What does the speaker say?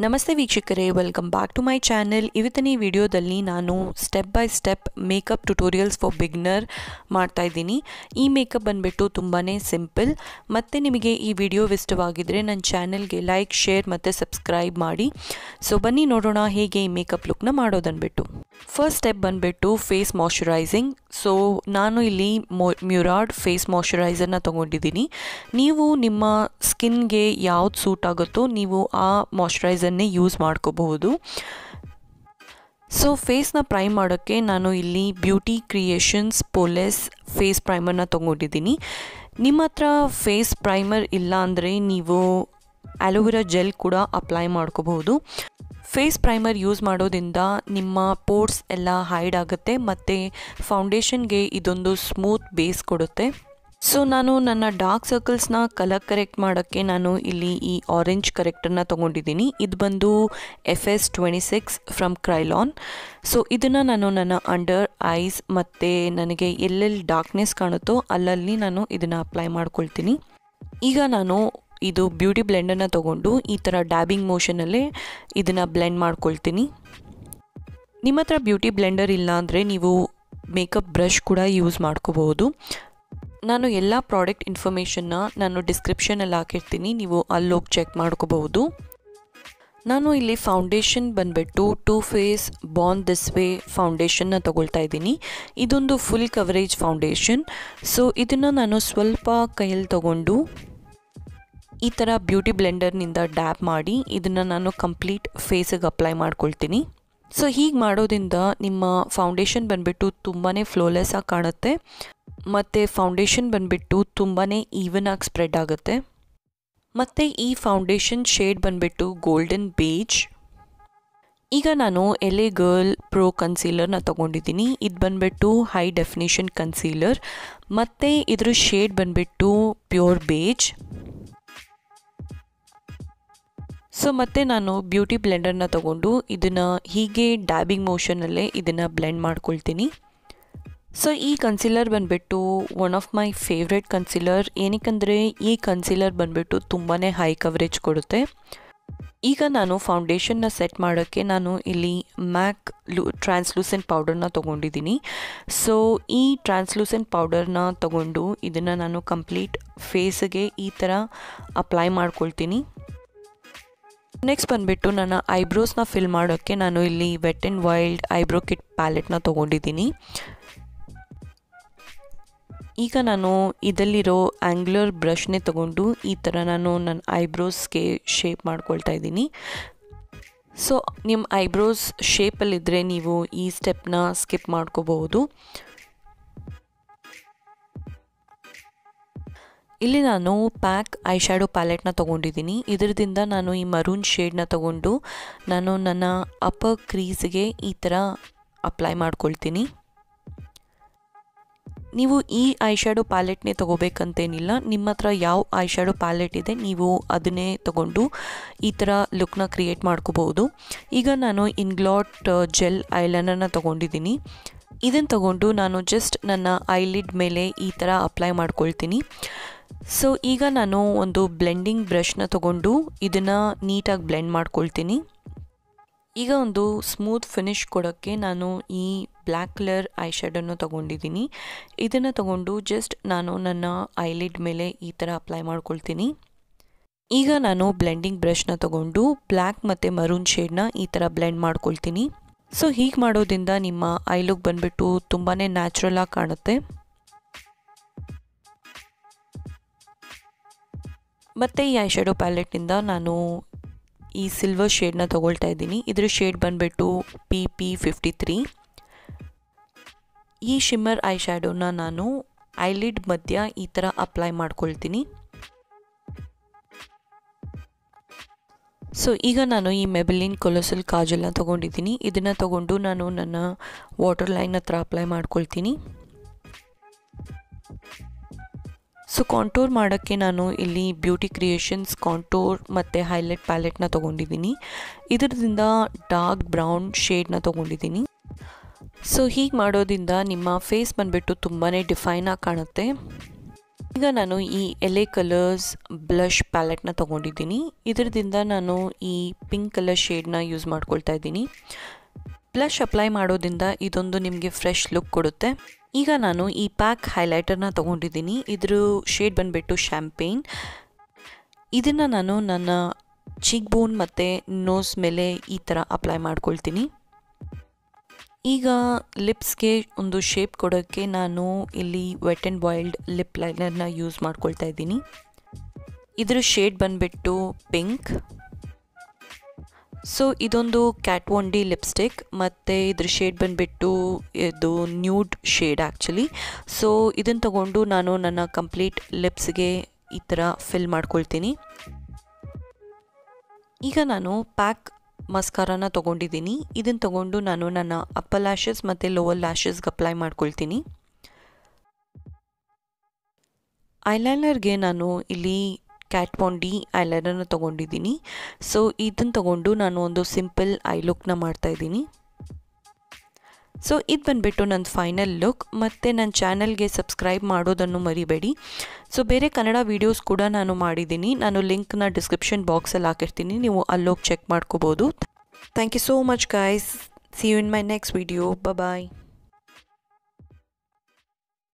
ನಮಸ್ತೆ ವೀಕ್ಷಕರೇ, welcome back to my channel. ಇವತ್ತಿನ ಈ ವಿಡಿಯೋದಲ್ಲಿ ನಾನು step by step makeup tutorials for beginner ಮಾಡ್ತಾ ಇದ್ದೀನಿ. ಈ ಮೇಕಪ್ ಬಂದುಬಿಟ್ಟು ತುಂಬಾ ಸಿಂಪಲ್. ಮತ್ತು ನಿಮಗೆ ಈ ವಿಡಿಯೋ ಇಷ್ಟವಾಗಿದ್ದರೆ ನನ್ನ ಚಾನೆಲ್ಗೆ ಲೈಕ್, ಶೇರ್ ಮತ್ತು ಸಬ್ಸ್ಕ್ರೈಬ್ ಮಾಡಿ. ಸೊ ಬನ್ನಿ ನೋಡೋಣ ಹೇಗೆ ಈ ಮೇಕಪ್ ಲುಕ್ನ ಮಾಡೋದನ್ಬಿಟ್ಟು. ಫಸ್ಟ್ ಸ್ಟೆಪ್ ಬಂದುಬಿಟ್ಟು ಫೇಸ್ ಮಾಯ್ಶ್ಚರೈಸಿಂಗ್. ಸೊ ನಾನು ಇಲ್ಲಿ ಮ್ಯುರಾಡ್ ಫೇಸ್ ಮಾಯ್ಶ್ಚರೈಸರ್ನ ತೊಗೊಂಡಿದ್ದೀನಿ. ನೀವು ನಿಮ್ಮ ಸ್ಕಿನ್ಗೆ ಯಾವ್ದು ಸೂಟ್ ಆಗುತ್ತೋ ನೀವು ಆ ಮಾಯ್ಶ್ಚರೈಸರ್ನೇ ಯೂಸ್ ಮಾಡ್ಕೋಬಹುದು. ಸೊ ಫೇಸ್ನ ಪ್ರೈಮ್ ಮಾಡೋಕ್ಕೆ ನಾನು ಇಲ್ಲಿ ಬ್ಯೂಟಿ ಕ್ರಿಯೇಷನ್ಸ್ ಪೋರ್ಲೆಸ್ ಫೇಸ್ ಪ್ರೈಮರ್ನ ತೊಗೊಂಡಿದ್ದೀನಿ. ನಿಮ್ಮ ಹತ್ರ ಫೇಸ್ ಪ್ರೈಮರ್ ಇಲ್ಲ ಅಂದರೆ ನೀವು ಆಲೋವೆರಾ ಜೆಲ್ ಕೂಡ ಅಪ್ಲೈ ಮಾಡ್ಕೋಬಹುದು. ಫೇಸ್ ಪ್ರೈಮರ್ ಯೂಸ್ ಮಾಡೋದ್ರಿಂದ ನಿಮ್ಮ ಪೋರ್ಸ್ ಎಲ್ಲ ಹೈಡ್ ಆಗುತ್ತೆ ಮತ್ತು ಫೌಂಡೇಶನ್ಗೆ ಇದೊಂದು ಸ್ಮೂತ್ ಬೇಸ್ ಕೊಡುತ್ತೆ. ಸೊ ನಾನು ನನ್ನ ಡಾರ್ಕ್ ಸರ್ಕಲ್ಸ್ನ ಕಲರ್ ಕರೆಕ್ಟ್ ಮಾಡೋಕ್ಕೆ ನಾನು ಇಲ್ಲಿ ಈ ಆರೆಂಜ್ ಕರೆಕ್ಟರ್ನ ತೊಗೊಂಡಿದ್ದೀನಿ. ಇದು ಬಂದು FS26 ಫ್ರಮ್ kryolan. ಸೊ ಇದನ್ನು ನಾನು ನನ್ನ ಅಂಡರ್ ಐಸ್ ಮತ್ತು ನನಗೆ ಎಲ್ಲೆಲ್ಲಿ ಡಾರ್ಕ್ನೆಸ್ ಕಾಣುತ್ತೋ ಅಲ್ಲಲ್ಲಿ ನಾನು ಇದನ್ನು ಅಪ್ಲೈ ಮಾಡ್ಕೊಳ್ತೀನಿ. ಈಗ ನಾನು ಇದು ಬ್ಯೂಟಿ ಬ್ಲೆಂಡನ್ನು ತೊಗೊಂಡು ಈ ಥರ ಡ್ಯಾಬಿಂಗ್ ಮೋಷನಲ್ಲೇ ಇದನ್ನು ಬ್ಲೆಂಡ್ ಮಾಡ್ಕೊಳ್ತೀನಿ. ನಿಮ್ಮ ಹತ್ರ ಬ್ಯೂಟಿ ಬ್ಲೆಂಡರ್ ಇಲ್ಲ ಅಂದರೆ ನೀವು ಮೇಕಪ್ ಬ್ರಷ್ ಕೂಡ ಯೂಸ್ ಮಾಡ್ಕೋಬಹುದು. ನಾನು ಎಲ್ಲ ಪ್ರಾಡಕ್ಟ್ ಇನ್ಫಾರ್ಮೇಷನ್ನ ನಾನು ಡಿಸ್ಕ್ರಿಪ್ಷನಲ್ಲಿ ಹಾಕಿರ್ತೀನಿ, ನೀವು ಅಲ್ಲೋಗಿ ಚೆಕ್ ಮಾಡ್ಕೋಬಹುದು. ನಾನು ಇಲ್ಲಿ ಫೌಂಡೇಶನ್ ಬಂದುಬಿಟ್ಟು Too Faced Born This Way ಫೌಂಡೇಶನ್ನ ತೊಗೊಳ್ತಾ ಇದ್ದೀನಿ. ಇದೊಂದು ಫುಲ್ ಕವರೇಜ್ ಫೌಂಡೇಶನ್. ಸೊ ಇದನ್ನು ನಾನು ಸ್ವಲ್ಪ ಕೈಯಲ್ಲಿ ತೊಗೊಂಡು ಈ ಥರ ಬ್ಯೂಟಿ ಬ್ಲೆಂಡರ್ನಿಂದ ಡ್ಯಾಬ್ ಮಾಡಿ ಇದನ್ನು ನಾನು ಕಂಪ್ಲೀಟ್ ಫೇಸಿಗೆ ಅಪ್ಲೈ ಮಾಡ್ಕೊಳ್ತೀನಿ. ಸೊ ಹೀಗೆ ಮಾಡೋದ್ರಿಂದ ನಿಮ್ಮ ಫೌಂಡೇಶನ್ ಬಂದುಬಿಟ್ಟು ತುಂಬಾ ಫ್ಲೋಲೆಸ್ ಆಗಿ ಕಾಣುತ್ತೆ ಮತ್ತು ಫೌಂಡೇಶನ್ ಬಂದುಬಿಟ್ಟು ತುಂಬಾ ಈವನ್ ಆಗಿ ಸ್ಪ್ರೆಡ್ ಆಗುತ್ತೆ. ಮತ್ತು ಈ ಫೌಂಡೇಶನ್ ಶೇಡ್ ಬಂದುಬಿಟ್ಟು ಗೋಲ್ಡನ್ ಬೇಜ್. ಈಗ ನಾನು LA ಗರ್ಲ್ ಪ್ರೋ ಕನ್ಸೀಲರ್ನ ತೊಗೊಂಡಿದ್ದೀನಿ. ಇದು ಬಂದುಬಿಟ್ಟು ಹೈ ಡೆಫಿನೇಷನ್ ಕನ್ಸೀಲರ್ ಮತ್ತು ಇದ್ರ ಶೇಡ್ ಬಂದುಬಿಟ್ಟು ಪ್ಯೂರ್ ಬೇಜ್. ಸೊ ಮತ್ತು ನಾನು ಬ್ಯೂಟಿ ಬ್ಲೆಂಡರ್ನ ತೊಗೊಂಡು ಇದನ್ನು ಹೀಗೆ ಡ್ಯಾಬಿಂಗ್ ಮೋಷನಲ್ಲೇ ಇದನ್ನು ಬ್ಲೆಂಡ್ ಮಾಡ್ಕೊಳ್ತೀನಿ. ಸೊ ಈ ಕನ್ಸೀಲರ್ ಬಂದುಬಿಟ್ಟು one of my favourite concealer. ಏನಕ್ಕೆಂದರೆ ಈ ಕನ್ಸೀಲರ್ ಬಂದುಬಿಟ್ಟು ತುಂಬಾ ಹೈ ಕವರೇಜ್ ಕೊಡುತ್ತೆ. ಈಗ ನಾನು ಫೌಂಡೇಶನ್ನ ಸೆಟ್ ಮಾಡೋಕ್ಕೆ ನಾನು ಇಲ್ಲಿ ಮ್ಯಾಕ್ ಟ್ರಾನ್ಸ್ಲೂಸೆಂಟ್ ಪೌಡರ್ನ ತೊಗೊಂಡಿದ್ದೀನಿ. ಸೊ ಈ ಟ್ರಾನ್ಸ್ಲೂಸೆಂಟ್ ಪೌಡರ್ನ ತೊಗೊಂಡು ಇದನ್ನು ನಾನು ಕಂಪ್ಲೀಟ್ ಫೇಸಿಗೆ ಈ ಥರ ಅಪ್ಲೈ ಮಾಡ್ಕೊಳ್ತೀನಿ. ನೆಕ್ಸ್ಟ್ ಬಂದುಬಿಟ್ಟು ನನ್ನ ಐಬ್ರೋಸ್ನ ಫಿಲ್ ಮಾಡೋಕ್ಕೆ ನಾನು ಇಲ್ಲಿ Wet and Wild eyebrow kit ಪ್ಯಾಲೆಟ್ನ ತೊಗೊಂಡಿದ್ದೀನಿ. ಈಗ ನಾನು ಇದರಲ್ಲಿರೋ ಆ್ಯಂಗ್ಯುಲರ್ ಬ್ರಷ್ನೇ ತೊಗೊಂಡು ಈ ಥರ ನಾನು ನನ್ನ ಐಬ್ರೋಸ್ಗೆ ಶೇಪ್ ಮಾಡ್ಕೊಳ್ತಾ ಇದ್ದೀನಿ. ಸೊ ನಿಮ್ಮ ಐಬ್ರೋಸ್ ಶೇಪಲ್ಲಿದ್ದರೆ ನೀವು ಈ ಸ್ಟೆಪ್ನ ಸ್ಕಿಪ್ ಮಾಡ್ಕೋಬಹುದು. ಇಲ್ಲಿ ನಾನು ಪ್ಯಾಕ್ ಐಶ್ಯಾಡೋ ಪ್ಯಾಲೆಟ್ನ ತೊಗೊಂಡಿದ್ದೀನಿ. ಇದರಿಂದ ನಾನು ಈ ಮರೂನ್ ಶೇಡ್ನ ತೊಗೊಂಡು ನಾನು ನನ್ನ ಅಪ್ಪರ್ ಕ್ರೀಸ್ಗೆ ಈ ಥರ ಅಪ್ಲೈ ಮಾಡ್ಕೊಳ್ತೀನಿ. ನೀವು ಈ ಐಶ್ಯಾಡೋ ಪ್ಯಾಲೆಟ್ನೇ ತೊಗೋಬೇಕಂತೇನಿಲ್ಲ, ನಿಮ್ಮ ಹತ್ರ ಯಾವ ಐಶ್ಯಾಡೋ ಪ್ಯಾಲೆಟ್ ಇದೆ ನೀವು ಅದನ್ನೇ ತೊಗೊಂಡು ಈ ಥರ ಲುಕ್ನ ಕ್ರಿಯೇಟ್ ಮಾಡ್ಕೋಬಹುದು. ಈಗ ನಾನು ಇನ್ಗ್ಲಾಟ್ ಜೆಲ್ ಐಲೈನರ್ನ ತೊಗೊಂಡಿದ್ದೀನಿ. ಇದನ್ನು ತೊಗೊಂಡು ನಾನು ಜಸ್ಟ್ ನನ್ನ ಐಲಿಡ್ ಮೇಲೆ ಈ ಥರ ಅಪ್ಲೈ ಮಾಡ್ಕೊಳ್ತೀನಿ. ಸೊ ಈಗ ನಾನು ಒಂದು ಬ್ಲೆಂಡಿಂಗ್ ಬ್ರಷ್ನ ತೊಗೊಂಡು ಇದನ್ನು ನೀಟಾಗಿ ಬ್ಲೆಂಡ್ ಮಾಡ್ಕೊಳ್ತೀನಿ. ಈಗ ಒಂದು ಸ್ಮೂತ್ ಫಿನಿಶ್ ಕೊಡೋಕ್ಕೆ ನಾನು ಈ ಬ್ಲ್ಯಾಕ್ ಕಲರ್ ಐಶ್ಯಾಡೋನ ತೊಗೊಂಡಿದ್ದೀನಿ. ಇದನ್ನು ತೊಗೊಂಡು ಜಸ್ಟ್ ನಾನು ನನ್ನ ಐಲಿಡ್ ಮೇಲೆ ಈ ಥರ ಅಪ್ಲೈ ಮಾಡ್ಕೊಳ್ತೀನಿ. ಈಗ ನಾನು ಬ್ಲೆಂಡಿಂಗ್ ಬ್ರಷ್ನ ತೊಗೊಂಡು ಬ್ಲ್ಯಾಕ್ ಮತ್ತು ಮರೂನ್ ಶೇಡ್ನ ಈ ಥರ ಬ್ಲೆಂಡ್ ಮಾಡ್ಕೊಳ್ತೀನಿ. ಸೊ ಹೀಗೆ ಮಾಡೋದ್ರಿಂದ ನಿಮ್ಮ ಐ ಲುಕ್ ಬಂದುಬಿಟ್ಟು ತುಂಬಾ ನ್ಯಾಚುರಲ್ ಆಗಿ ಕಾಣುತ್ತೆ. ಮತ್ತು ಈ ಐಶ್ಯಾಡೋ ಪ್ಯಾಲೆಟ್ನಿಂದ ನಾನು ಈ ಸಿಲ್ವರ್ ಶೇಡ್ನ ತೊಗೊಳ್ತಾ ಇದ್ದೀನಿ. ಇದ್ರ ಶೇಡ್ ಬಂದುಬಿಟ್ಟು PP53. ಈ ಶಿಮ್ಮರ್ ಐಶ್ಯಾಡೋನ ನಾನು ಐಲಿಡ್ ಮಧ್ಯ ಈ ಥರ ಅಪ್ಲೈ ಮಾಡ್ಕೊಳ್ತೀನಿ. ಸೊ ಈಗ ನಾನು ಈ ಮೆಬೆಲಿನ್ ಕೊಲೊಸಲ್ ಕಾಜಲ್ನ ತೊಗೊಂಡಿದ್ದೀನಿ. ಇದನ್ನು ತೊಗೊಂಡು ನಾನು ನನ್ನ ವಾಟರ್ ಲೈನ್ ಹತ್ರ ಅಪ್ಲೈ ಮಾಡ್ಕೊಳ್ತೀನಿ. ಸೊ ಕಾಂಟೋರ್ ಮಾಡೋಕ್ಕೆ ನಾನು ಇಲ್ಲಿ ಬ್ಯೂಟಿ ಕ್ರಿಯೇಷನ್ಸ್ ಕಾಂಟೋರ್ ಮತ್ತು ಹೈಲೈಟ್ ಪ್ಯಾಲೆಟ್ನ ತೊಗೊಂಡಿದ್ದೀನಿ. ಇದರಿಂದ ಡಾರ್ಕ್ ಬ್ರೌನ್ ಶೇಡ್ನ ತೊಗೊಂಡಿದ್ದೀನಿ. ಸೊ ಹೀಗೆ ಮಾಡೋದ್ರಿಂದ ನಿಮ್ಮ ಫೇಸ್ ಬಂದುಬಿಟ್ಟು ತುಂಬಾ ಡಿಫೈನಾಗಿ ಕಾಣುತ್ತೆ. ಈಗ ನಾನು ಈ ಎಲೆ ಕಲರ್ಸ್ ಬ್ಲಷ್ ಪ್ಯಾಲೆಟ್ನ ತೊಗೊಂಡಿದ್ದೀನಿ. ಇದರಿಂದ ನಾನು ಈ ಪಿಂಕ್ ಕಲರ್ ಶೇಡ್ನ ಯೂಸ್ ಮಾಡ್ಕೊಳ್ತಾ ಇದ್ದೀನಿ. ಬ್ಲಷ್ ಅಪ್ಲೈ ಮಾಡೋದ್ರಿಂದ ಇದೊಂದು ನಿಮಗೆ ಫ್ರೆಶ್ ಲುಕ್ ಕೊಡುತ್ತೆ. ಈಗ ನಾನು ಈ ಪ್ಯಾಕ್ ಹೈಲೈಟರ್ನ ತೊಗೊಂಡಿದ್ದೀನಿ. ಇದ್ರ ಶೇಡ್ ಬಂದುಬಿಟ್ಟು ಶ್ಯಾಂಪೇನ್. ಇದನ್ನು ನಾನು ನನ್ನ ಚೀಕ್ ಬೋನ್ ಮತ್ತು ನೋಸ್ ಮೇಲೆ ಈ ಥರ ಅಪ್ಲೈ ಮಾಡ್ಕೊಳ್ತೀನಿ. ಈಗ ಲಿಪ್ಸ್ಗೆ ಒಂದು ಶೇಪ್ ಕೊಡೋಕ್ಕೆ ನಾನು ಇಲ್ಲಿ ವೆಟ್ ಆ್ಯಂಡ್ ವೈಲ್ಡ್ ಲಿಪ್ ಲೈನರ್ನ ಯೂಸ್ ಮಾಡ್ಕೊಳ್ತಾ ಇದ್ದೀನಿ. ಇದರ ಶೇಡ್ ಬಂದುಬಿಟ್ಟು ಪಿಂಕ್. ಸೊ ಇದೊಂದು ಕ್ಯಾಟ್ ಒನ್ ಡಿ ಲಿಪ್ಸ್ಟಿಕ್ ಮತ್ತು ಇದ್ರ ಶೇಡ್ ಬಂದುಬಿಟ್ಟು ಇದು ನ್ಯೂಡ್ ಶೇಡ್ ಆ್ಯಕ್ಚುಲಿ. ಸೊ ಇದನ್ನು ತಗೊಂಡು ನಾನು ನನ್ನ ಕಂಪ್ಲೀಟ್ ಲಿಪ್ಸ್ಗೆ ಈ ಥರ ಫಿಲ್ ಮಾಡ್ಕೊಳ್ತೀನಿ. ಈಗ ನಾನು ಪ್ಯಾಕ್ ಮಸ್ಕಾರಾನ ತೊಗೊಂಡಿದ್ದೀನಿ. ಇದನ್ನು ತೊಗೊಂಡು ನಾನು ನನ್ನ ಅಪ್ಪರ್ ಲ್ಯಾಶಸ್ ಮತ್ತು ಲೋವರ್ ಲ್ಯಾಶಸ್ಗೆ ಅಪ್ಲೈ ಮಾಡ್ಕೊಳ್ತೀನಿ. ಐಲೈನರ್ಗೆ ನಾನು ಇಲ್ಲಿ ಕ್ಯಾಟ್ ಒನ್ ಡಿ ಐಲೈನರ್ನ ತೊಗೊಂಡಿದ್ದೀನಿ. ಸೊ ಇದನ್ನು ತೊಗೊಂಡು ನಾನು ಒಂದು ಸಿಂಪಲ್ ಐ ಲುಕ್ನ ಮಾಡ್ತಾಯಿದ್ದೀನಿ. ಸೊ ಇದು ಬಂದುಬಿಟ್ಟು ನನ್ನ ಫೈನಲ್ ಲುಕ್. ಮತ್ತು ನನ್ನ ಚಾನಲ್ಗೆ ಸಬ್ಸ್ಕ್ರೈಬ್ ಮಾಡೋದನ್ನು ಮರಿಬೇಡಿ. ಸೊ ಬೇರೆ ಕನ್ನಡ ವೀಡಿಯೋಸ್ ಕೂಡ ನಾನು ಮಾಡಿದ್ದೀನಿ. ನಾನು ಲಿಂಕ್ನ ಡಿಸ್ಕ್ರಿಪ್ಷನ್ ಬಾಕ್ಸಲ್ಲಿ ಹಾಕಿರ್ತೀನಿ, ನೀವು ಅಲ್ಲೋಗಿ ಚೆಕ್ ಮಾಡ್ಕೋಬೋದು. Thank you so much guys. See you in my next video. Bye.